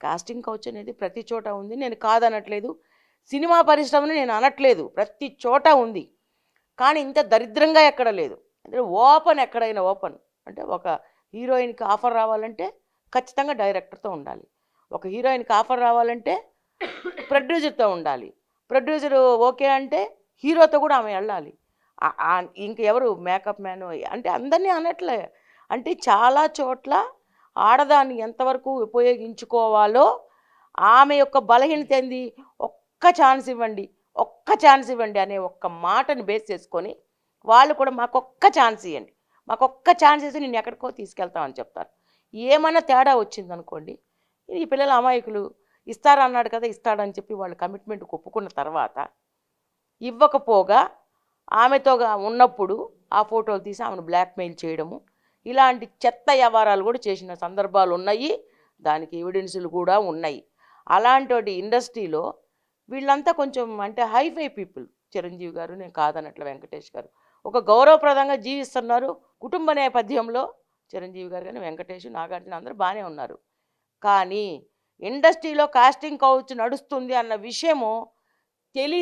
Casting couch అనేది ప్రతి చోట ఉంది, నేను కాదనట్లేదు. సినిమా పరిశ్రమని నేను అనట్లేదు, ప్రతి చోట ఉంది. కానీ ఇంత దరిద్రంగా ఎక్కడ లేదు. అంటే ఓపెన్, ఎక్కడైనా ఓపెన్. అంటే ఒక హీరోయిన్కి ఆఫర్ రావాలంటే ఖచ్చితంగా డైరెక్టర్తో ఉండాలి. ఒక హీరోయిన్కి ఆఫర్ రావాలంటే ప్రొడ్యూసర్తో ఉండాలి. ప్రొడ్యూసర్ ఓకే అంటే హీరోతో కూడా ఆమె వెళ్ళాలి. ఇంకెవరు మేకప్ మ్యాన్ అంటే అందరినీ అనట్లే. అంటే చాలా చోట్ల ఆడదాన్ని ఎంతవరకు ఉపయోగించుకోవాలో, ఆమె యొక్క బలహీనత ఏంది, ఒక్క ఛాన్స్ ఇవ్వండి, ఒక్క ఛాన్స్ ఇవ్వండి అనే ఒక్క మాటని బేస్ చేసుకొని వాళ్ళు కూడా మాకొక్క ఛాన్స్ ఇవ్వండి, మాకొక్క ఛాన్స్ ఇస్తే నేను ఎక్కడికో తీసుకెళ్తామని చెప్తారు. ఏమన్నా తేడా వచ్చిందనుకోండి, ఈ పిల్లలు అమాయకులు, ఇస్తారన్నాడు కదా ఇస్తాడని చెప్పి వాళ్ళు కమిట్మెంట్కి ఒప్పుకున్న తర్వాత ఇవ్వకపోగా ఆమెతో ఉన్నప్పుడు ఆ ఫోటోలు తీసి ఆమెను బ్లాక్మెయిల్ చేయడము, ఇలాంటి చెత్త వ్యవహారాలు కూడా చేసిన సందర్భాలు ఉన్నాయి. దానికి ఎవిడెన్సులు కూడా ఉన్నాయి. అలాంటి ఇండస్ట్రీలో వీళ్ళంతా కొంచెం అంటే హైఫై పీపుల్. చిరంజీవి గారు, నేను కాదన్నట్ల వెంకటేష్ గారు ఒక గౌరవప్రదంగా జీవిస్తున్నారు. కుటుంబ నేపథ్యంలో చిరంజీవి గారు కానీ, వెంకటేష్, నాగార్జున అందరూ బాగానే ఉన్నారు. కానీ ఇండస్ట్రీలో కాస్టింగ్ కౌచ్ నడుస్తుంది అన్న విషయము తెలియ